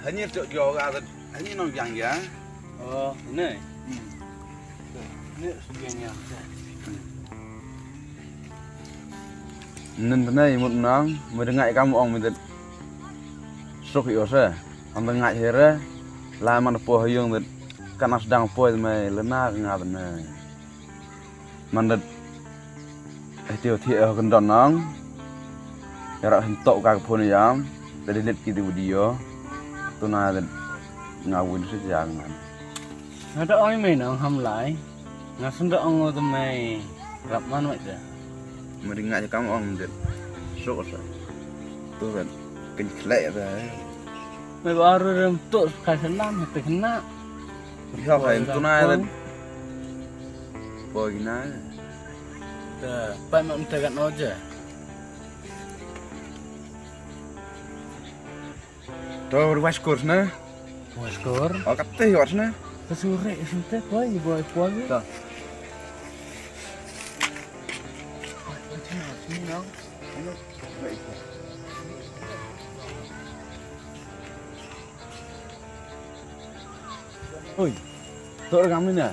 hanya yoga hanya nong yang ya. Oh, ini. Ini sebenarnya. Nên thế này một nắng mới được ngại cam ông mình được sốc hiểu sao? Ông ta ngại thế đấy, làm mà nó po hơi dương được, cái nó đang po thì mày lớn na cái ngà bên này, mà được tiêu thiệt ở gần đó nắng, giờ ra hình tộ cả cái po này dám, để đi liệt cái video, tôi nói là ngà quên hết dạng này. Nó đã oi mày nó hầm lại, nó xin đỡ ông tụi mày gặp ăn vậy chứ? Mới được ngại cam ông mình được sốc sao? Tôi là kinh lệ rồi. Mày bảo rồi tụi khai thân làm thì thân nát. Theo phải tôi nói là bồi cái này. Bạn mà thấy gặn nó chứ? Tôi vừa watch course nè. Watch course? Ở cắt tay watch nè. Cái số rẻ số tết quá gì bồi quá chứ? Đó. Ôi, tôi đã gắm nè.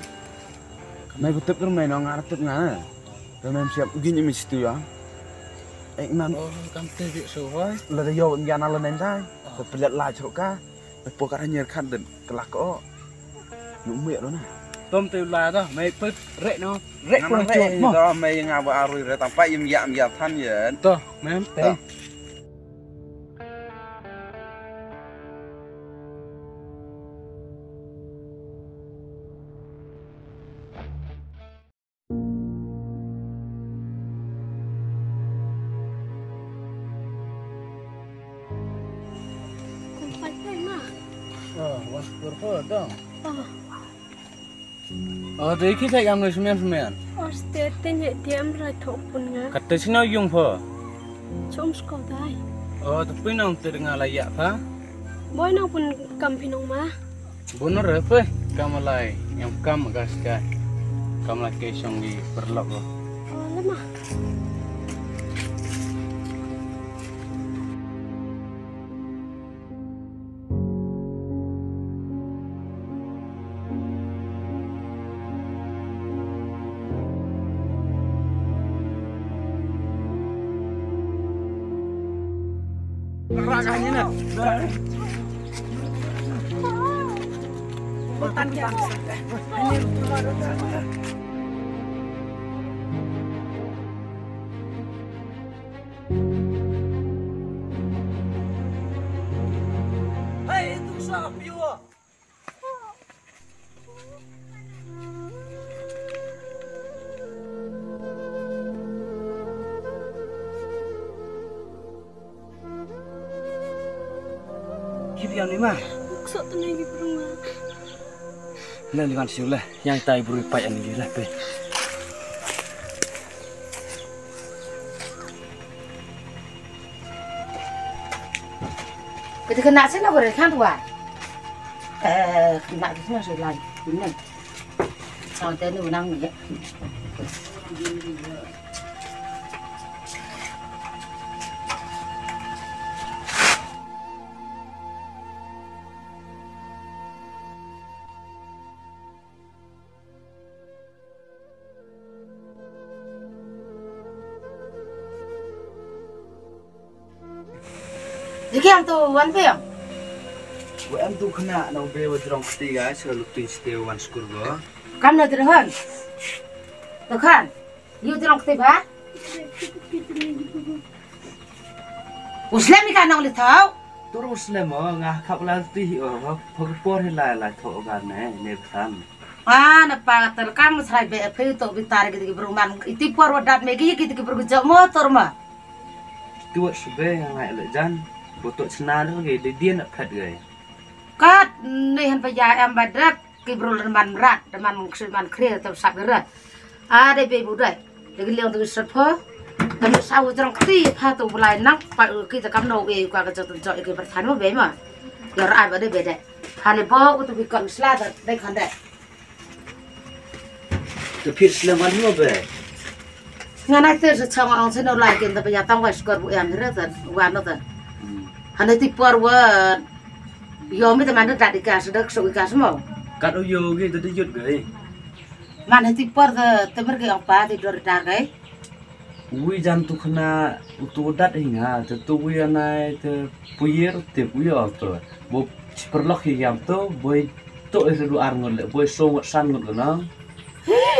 Mày có tiếp cái mày nó ngã tiếp ngã nè. Rồi mày siap gini mày situ ya. Nan. Oh, kamu tadi soal. Lalu jawab yang ala nanti. Terlihat lah ceroka. Pokok hanya kan dan kelak kok. Numik lo nè. Tôm từ là đó, mày phải rệ nó, rệ con chuột mà. Đó mày ngào vào rồi rồi tao phải im dạm than vậy. Đó, mày em té. Waskur đó. Đấy khi thấy em nói semen. Setiap tanya diam rai thok pun ngah. Kata sih nak yung po. Cuma sekolah dah. Tapi nang terdengar layak pa. Boy nang pun kampinong mah. Benar apa? Kamu lay yang kamu gaskan. Kamu lay kesong di perlok. Oh lemah. Rakahnya nak. Bukan bangsa. Hei, itu siapa you? Yang ni mah? Maksud tu lagi berumah. Lah liwan siulah, yang tai berupai yang ni lah pe. Kita kena sih nak berekan tuan. Kena tu nak selai, benar. Sampai ni unang ni. Jadi yang tu wan pem. Em tu kena nak bewa terang ketiga selalu tu istiwa wan skurgo. Kamu nak terhon? Tu kan? You terang ketiga? Muslim ni kan orang tahu. Terus lemo ngah kapal ti pagpor hilai tho gan ne kan. Napa terkam serai be pe tu bitar gitu beruman. Itu por wadat megi gitu bergejak motor mah. Tu sebe yang ngai lejan. Botok senang tu ke dia nak kat ke. Kat ni han payah em badak kibrul man rat man man kre tu sak gerak. Ada be budai. Lagi leong tu serpo. Kami sawu terang ti pa tu belai nak pa kita kam no ke ka ka tu jok ke berthan mo be ma. Ya rai ba de be de. Hale bo tu bi kon sla da kan de. Tu pir selaman mo be. Ngana tu se chama ang se no lai ken ta payah tang wa skor bu em re ta wa no ta. Hane ti por wa yo mi teman dak dika sedak so ika semua Kat uyo ge tadi jut ge. man hati por te merge apa ti dor dak ai Ui jan tu kena utu dat hinga te tu ui anai te puyer te puyo to. Bo perlok yam to boy to esu arngol le boy so san ngol na.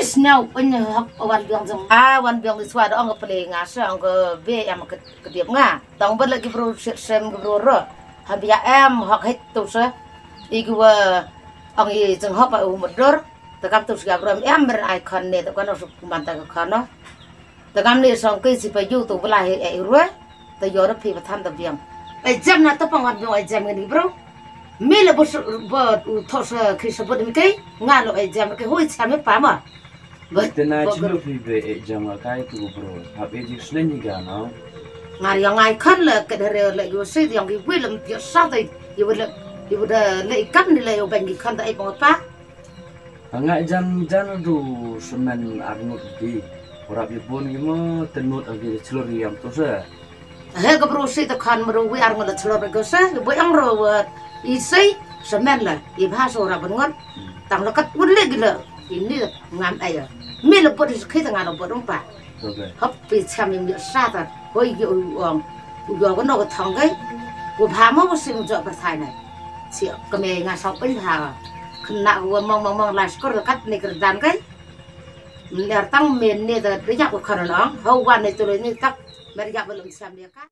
Snau punya hak wan biang jong wan biang di swada ong pele nga sa ong be am ke diam nga tong ber lagi bro sem bro ro habia em hak het tu sa igu ong i jeng hop au modor ta kam tu sia bro em ber icon ne ta kan su man ta ka no ta kam ne song ke si pa yu tu bla he e ro ta yo ro phi pa tham ta biang ai jam na ta pang wan biang ai jam ni bro mi le bo tho sa khi sa bo mi ke nga lo ai jam ke hoi cham me pa ma Te na chilo phi be jam kai tu bro. Hab e ji snen ni ga no. Ngai yang ngai kan le ke dere le yo se yang ki wi lam pi sa tai yo le kan ni le yo ben ki kan ta ai pong pa Anga jan du semen arngot di. Ora bi pun gi mo tenut agi chlo ri yam to sa. he ka bro se ta kan mro wi ar ngol chlo be ko sa bo yang ro I sei semen la I ba so ra ben ngot tang la kat un le gi le ini ngam ai mi le bo di khi ta ngam bo dong pa To ge. hấp bị xem những việc xa thật hồi giờ có nó cái thằng cái của bà mới có sinh trợ bậc thầy này chị cái mẹ ngài sau bây giờ khăn nạo mong lại có được cắt này cái đàn cái để tăng miền này là để giặc của khăn nó hậu quan này tôi lấy như cắt mẹ giặc vào làm xem đi cắt